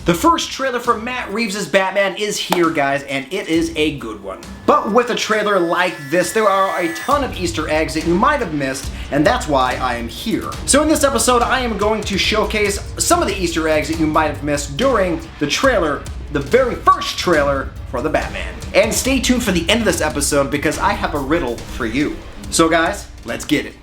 The first trailer for Matt Reeves' Batman is here, guys, and it is a good one. But with a trailer like this, there are a ton of Easter eggs that you might have missed, and that's why I am here. So in this episode, I am going to showcase some of the Easter eggs that you might have missed during the trailer, the very first trailer for the Batman. And stay tuned for the end of this episode because I have a riddle for you. So guys, let's get it.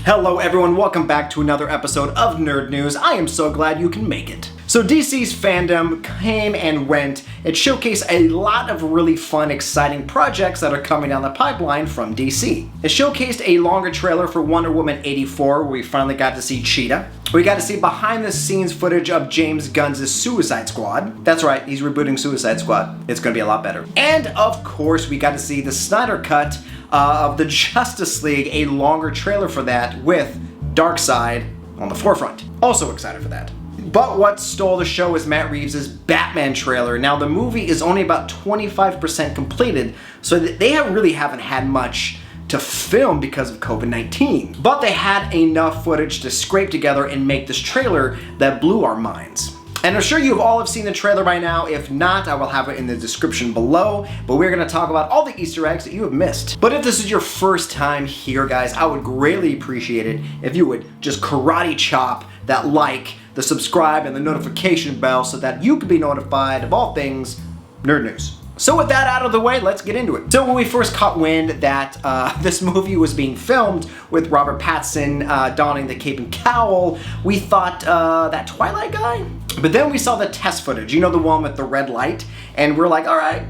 Hello everyone, welcome back to another episode of Nerd News. I am so glad you can make it. So DC's fandom came and went. It showcased a lot of really fun, exciting projects that are coming down the pipeline from DC. It showcased a longer trailer for Wonder Woman 84 where we finally got to see Cheetah. We got to see behind the scenes footage of James Gunn's Suicide Squad. That's right, he's rebooting Suicide Squad. It's gonna be a lot better. And of course, we got to see the Snyder Cut of the Justice League, a longer trailer for that with Darkseid on the forefront. Also excited for that. But what stole the show is Matt Reeves' Batman trailer. Now the movie is only about 25% completed, so they really haven't had much to film because of COVID-19. But they had enough footage to scrape together and make this trailer that blew our minds. And I'm sure you all have seen the trailer by now. If not, I will have it in the description below. But we're gonna talk about all the Easter eggs that you have missed. But if this is your first time here, guys, I would greatly appreciate it if you would just karate chop that like, the subscribe, and the notification bell so that you can be notified of all things Nerd News. So with that out of the way, let's get into it. So when we first caught wind that this movie was being filmed with Robert Pattinson donning the cape and cowl, we thought that Twilight guy? But then we saw the test footage, you know, the one with the red light, and we're like, all right,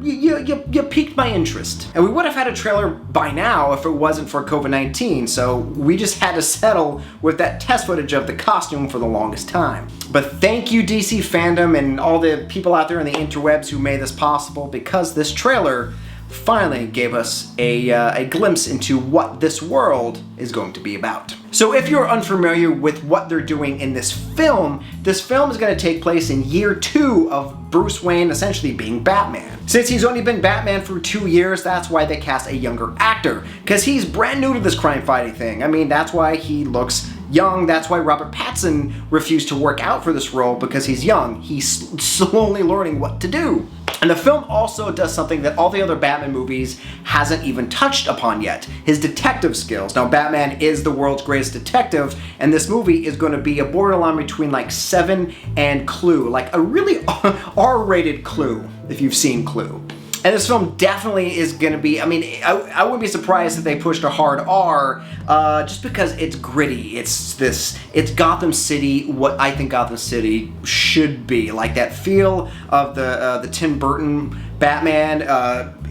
you piqued my interest. And we would have had a trailer by now if it wasn't for COVID-19, so we just had to settle with that test footage of the costume for the longest time. But thank you DC fandom and all the people out there in the interwebs who made this possible, because this trailer finally gave us a glimpse into what this world is going to be about. So if you're unfamiliar with what they're doing in this film is going to take place in year 2 of Bruce Wayne essentially being Batman. Since he's only been Batman for 2 years, that's why they cast a younger actor, because he's brand new to this crime fighting thing. I mean, that's why he looks young. That's why Robert Pattinson refused to work out for this role, because he's young. He's slowly learning what to do. And the film also does something that all the other Batman movies hasn't even touched upon yet, his detective skills. Now, Batman is the world's greatest detective, and this movie is going to be a borderline between like Seven and Clue, like a really R-rated Clue, if you've seen Clue. And this film definitely is going to be, I mean, I wouldn't be surprised if they pushed a hard R, just because it's gritty. It's Gotham City, what I think Gotham City should be. Like that feel of the Tim Burton Batman,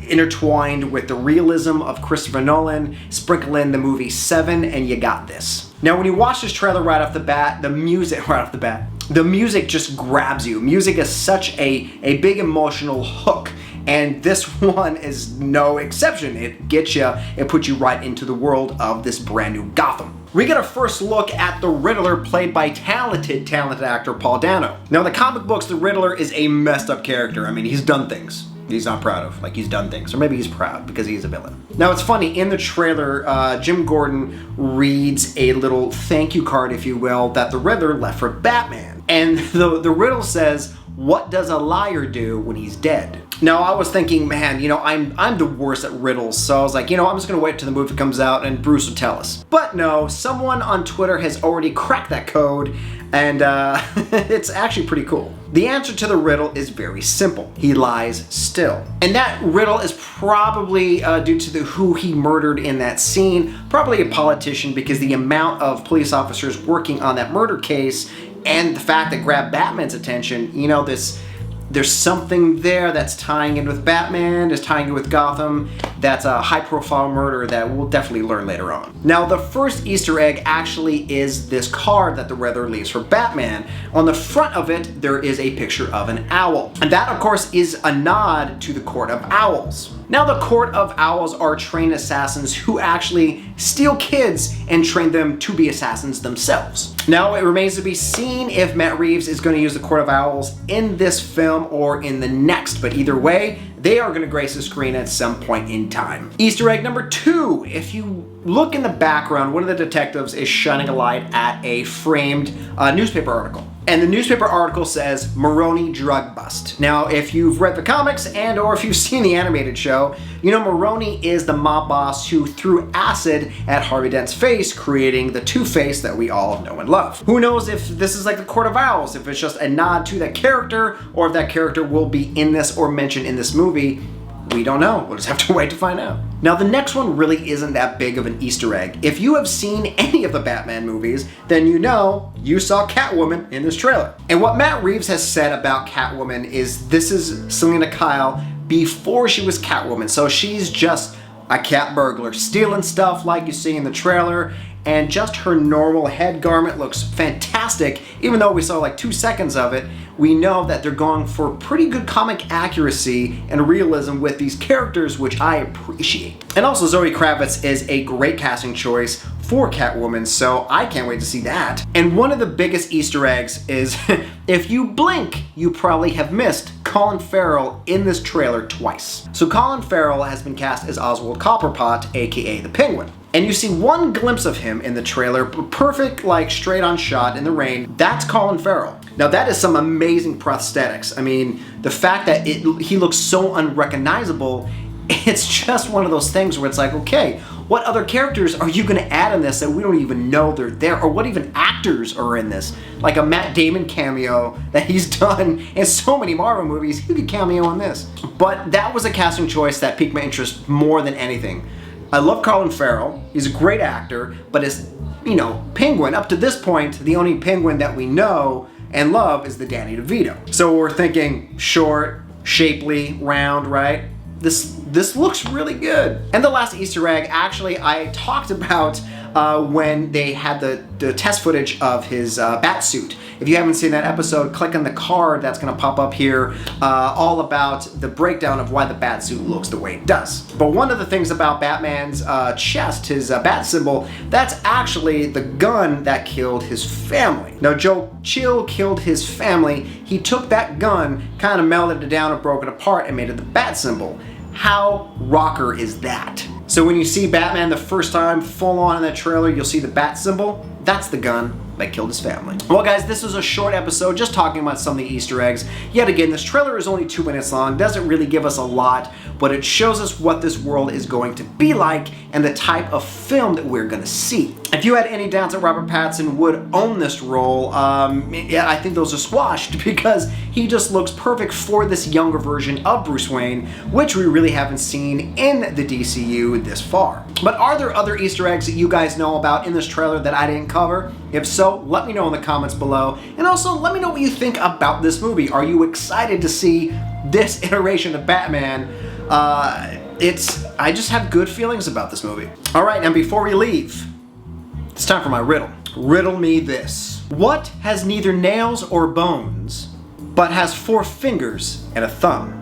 intertwined with the realism of Christopher Nolan. Sprinkle in the movie Seven, and you got this. Now, when you watch this trailer right off the bat, the music just grabs you. Music is such a big emotional hook. And this one is no exception. It gets you, it puts you right into the world of this brand new Gotham. We get a first look at the Riddler, played by talented actor Paul Dano. Now in the comic books, the Riddler is a messed up character. I mean, he's done things he's not proud of. Like, he's done things. Or maybe he's proud because he's a villain. Now it's funny, in the trailer, Jim Gordon reads a little thank you card, if you will, that the Riddler left for Batman. And the riddle says, "What does a liar do when he's dead?" Now I was thinking, man, you know, I'm the worst at riddles, so I was like, you know, I'm just gonna wait till the movie comes out and Bruce will tell us. But no, someone on Twitter has already cracked that code, and it's actually pretty cool. The answer to the riddle is very simple. He lies still. And that riddle is probably due to who he murdered in that scene, probably a politician, because the amount of police officers working on that murder case and the fact that grabbed Batman's attention, you know, there's something there that's tying in with Batman, is tying in with Gotham, that's a high-profile murder that we'll definitely learn later on. Now, the first Easter egg actually is this card that the Riddler leaves for Batman. On the front of it, there is a picture of an owl. And that, of course, is a nod to the Court of Owls. Now, the Court of Owls are trained assassins who actually steal kids and train them to be assassins themselves. Now, it remains to be seen if Matt Reeves is going to use the Court of Owls in this film or in the next, but either way, they are going to grace the screen at some point in time. Easter egg number 2. If you look in the background, one of the detectives is shining a light at a framed newspaper article. And the newspaper article says, Maroney drug bust. Now, if you've read the comics and or if you've seen the animated show, you know Maroney is the mob boss who threw acid at Harvey Dent's face, creating the Two-Face that we all know and love. Who knows if this is like the Court of Owls, if it's just a nod to that character, or if that character will be in this or mentioned in this movie. We don't know. We'll just have to wait to find out. Now, the next one really isn't that big of an Easter egg. If you have seen any of the Batman movies, then you know you saw Catwoman in this trailer. And what Matt Reeves has said about Catwoman is this is Selena Kyle before she was Catwoman. So she's just a cat burglar, stealing stuff like you see in the trailer, and just her normal head garment looks fantastic. Even though we saw like 2 seconds of it, we know that they're going for pretty good comic accuracy and realism with these characters, which I appreciate. And also, Zoe Kravitz is a great casting choice for Catwoman, so I can't wait to see that. And one of the biggest Easter eggs is if you blink, you probably have missed Colin Farrell in this trailer twice. So Colin Farrell has been cast as Oswald Copperpot, aka the Penguin. And you see one glimpse of him in the trailer, perfect, like straight on shot in the rain. That's Colin Farrell. Now that is some amazing prosthetics. I mean, the fact that he looks so unrecognizable, it's just one of those things where it's like, okay, what other characters are you gonna add in this that we don't even know they're there, or what even actors are in this? Like a Matt Damon cameo that he's done in so many Marvel movies, he could cameo on this. But that was a casting choice that piqued my interest more than anything. I love Colin Farrell, he's a great actor, but as, you know, Penguin, up to this point, the only Penguin that we know and love is the Danny DeVito. So we're thinking short, shapely, round, right? This looks really good. And the last Easter egg, actually, I talked about when they had the test footage of his bat suit. If you haven't seen that episode, click on the card that's gonna pop up here, all about the breakdown of why the bat suit looks the way it does. But one of the things about Batman's chest, his bat symbol, that's actually the gun that killed his family. Now, Joe Chill killed his family. He took that gun, kind of melted it down and broke it apart and made it the bat symbol. How rocker is that? So when you see Batman the first time full on in that trailer, you'll see the bat symbol. That's the gun that killed his family. Well guys, this was a short episode just talking about some of the Easter eggs. Yet again, this trailer is only 2 minutes long, doesn't really give us a lot, but it shows us what this world is going to be like and the type of film that we're gonna see. If you had any doubts that Robert Pattinson would own this role, yeah, I think those are squashed because he just looks perfect for this younger version of Bruce Wayne, which we really haven't seen in the DCU this far. But are there other Easter eggs that you guys know about in this trailer that I didn't cover? If so, let me know in the comments below. And also, let me know what you think about this movie. Are you excited to see this iteration of Batman? I just have good feelings about this movie. All right, and before we leave, it's time for my riddle. Riddle me this. What has neither nails or bones, but has 4 fingers and a thumb?